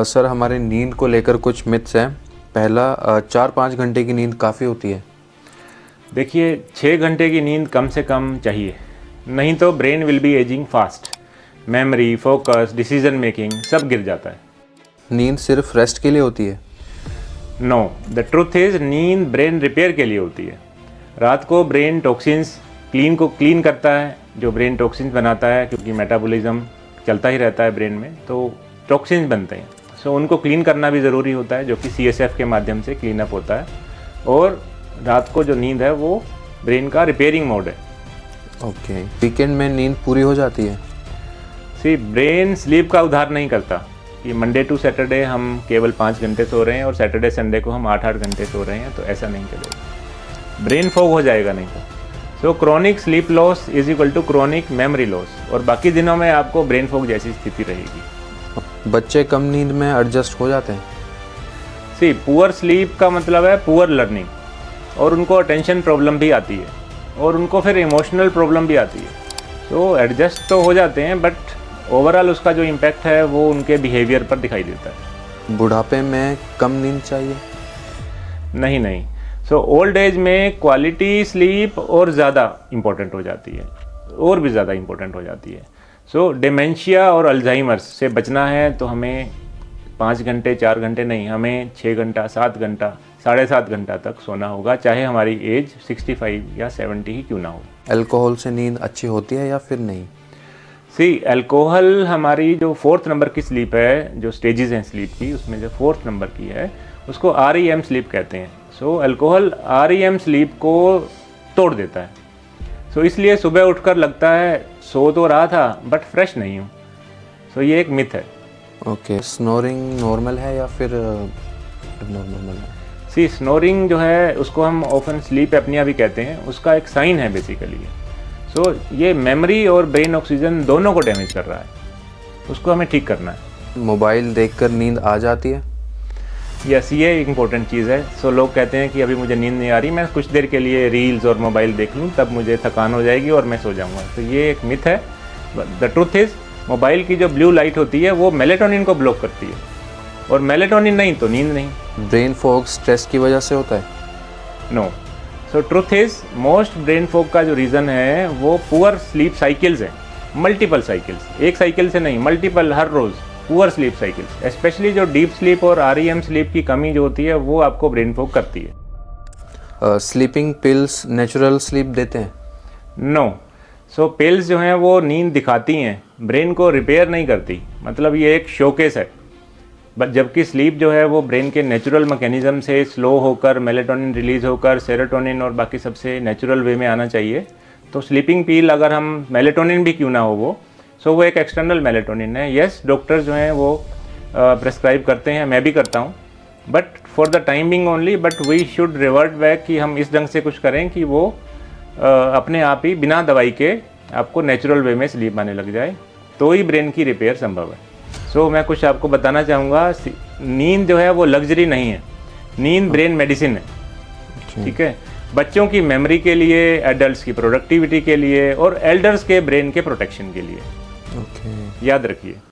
Sir हमारे नींद को लेकर कुछ मिथ्स हैं। पहला 4-5 घंटे की नींद काफ़ी होती है। देखिए 6 घंटे की नींद कम से कम चाहिए, नहीं तो brain will be ageing fast. Memory, focus, decision making सब गिर जाता है। नींद सिर्फ रेस्ट के लिए होती है? नो, द ट्रुथ इज नींद ब्रेन रिपेयर के लिए होती है। रात को ब्रेन टॉक्सिन्स क्लीन करता है, जो ब्रेन टॉक्सिन्स बनाता है, क्योंकि मेटाबॉलिज्म चलता ही रहता है ब्रेन में, तो टॉक्सिन्स बनते हैं। सो उनको क्लीन करना भी ज़रूरी होता है, जो कि CSF के माध्यम से क्लीन अप होता है। और रात को जो नींद है वो ब्रेन का रिपेयरिंग मोड है। ओके। वीकेंड में नींद पूरी हो जाती है? ब्रेन स्लीप का उद्धार नहीं करता कि मंडे टू सैटरडे हम केवल 5 घंटे सो रहे हैं और सैटरडे संडे को हम 8-8 घंटे सो रहे हैं, तो ऐसा नहीं चलेगा। ब्रेन फॉग हो जाएगा नहीं तो। So chronic sleep loss is equal to chronic memory loss, और बाकी दिनों में आपको ब्रेन फॉग जैसी स्थिति रहेगी। बच्चे कम नींद में एडजस्ट हो जाते हैं? पुअर स्लीप का मतलब है पुअर लर्निंग, और उनको अटेंशन प्रॉब्लम भी आती है, और उनको फिर इमोशनल प्रॉब्लम भी आती है। तो एडजस्ट तो हो जाते हैं, बट ओवरऑल उसका जो इम्पैक्ट है वो उनके बिहेवियर पर दिखाई देता है। बुढ़ापे में कम नींद चाहिए? नहीं। ओल्ड एज में क्वालिटी स्लीप और ज़्यादा इम्पोर्टेंट हो जाती है, और भी ज़्यादा इम्पोर्टेंट हो जाती है। डिमेंशिया और अल्जाइमर्स से बचना है तो हमें 5 घंटे 4 घंटे नहीं, हमें 6 घंटा 7 घंटा 7.5 घंटा तक सोना होगा, चाहे हमारी एज 65 या 70 ही क्यों ना हो। अल्कोहल से नींद अच्छी होती है या फिर नहीं? अल्कोहल हमारी जो 4th नंबर की स्लीप है, जो स्टेजेस हैं स्लीप की, उसमें जो 4th नंबर की है उसको REM स्लीप कहते हैं। अल्कोहल REM स्लीप को तोड़ देता है। इसलिए सुबह उठकर लगता है सो तो रहा था बट फ्रेश नहीं हूँ। ये एक मिथ है। ओके। स्नोरिंग नॉर्मल है या फिर एब्नॉर्मल है? स्नोरिंग जो है उसको हम ऑफन स्लीप एपनिया भी कहते हैं, उसका एक साइन है बेसिकली। ये मेमोरी और ब्रेन ऑक्सीजन दोनों को डैमेज कर रहा है, उसको हमें ठीक करना है। मोबाइल देखकर नींद आ जाती है? यस, ये एक इम्पोर्टेंट चीज़ है। लोग कहते हैं कि अभी मुझे नींद नहीं आ रही, मैं कुछ देर के लिए रील्स और मोबाइल देख लूँ तब मुझे थकान हो जाएगी और मैं सो जाऊँगा। तो ये एक मिथ है। द ट्रुथ इज़ मोबाइल की जो ब्लू लाइट होती है वो मेलेटोनिन को ब्लॉक करती है, और मेलेटोनिन नहीं तो नींद नहीं। ब्रेन फॉग स्ट्रेस की वजह से होता है? No. Truth is most brain fog का जो रीज़न है वो पुअर स्लीप साइकिल्स हैं, मल्टीपल साइकिल्स, एक साइकिल से नहीं, मल्टीपल, हर रोज़ पुअर स्लीप साइकिल्स। स्पेशली जो डीप स्लीप और REM स्लीप की कमी जो होती है वो आपको ब्रेन फॉग करती है। स्लीपिंग पिल्स नेचुरल स्लीप देते हैं? नो। पिल्स जो हैं वो नींद दिखाती हैं, ब्रेन को रिपेयर नहीं करती। मतलब ये एक शोकेस है, बट जबकि स्लीप जो है वो ब्रेन के नेचुरल मैकेनिज्म से स्लो होकर मेलेटोनिन रिलीज होकर सेरोटोनिन और बाकी सबसे नेचुरल वे में आना चाहिए। तो स्लीपिंग पिल अगर हम मेलेटोनिन भी क्यों ना हो वो एक एक्सटर्नल मेलेटोनिन है। यस, डॉक्टर्स जो हैं वो प्रेस्क्राइब करते हैं, मैं भी करता हूँ, but for the time being only. But we should revert back कि हम इस ढंग से कुछ करें कि वो अपने आप ही बिना दवाई के आपको नेचुरल वे में स्लीप आने लग जाए, तो ही ब्रेन की रिपेयर संभव है। मैं कुछ आपको बताना चाहूँगा, नींद जो है वो लग्जरी नहीं है, नींद ब्रेन मेडिसिन है। ठीक है, बच्चों की मेमोरी के लिए, एडल्ट्स की प्रोडक्टिविटी के लिए, और एल्डर्स के ब्रेन के प्रोटेक्शन के लिए। ओके। याद रखिए।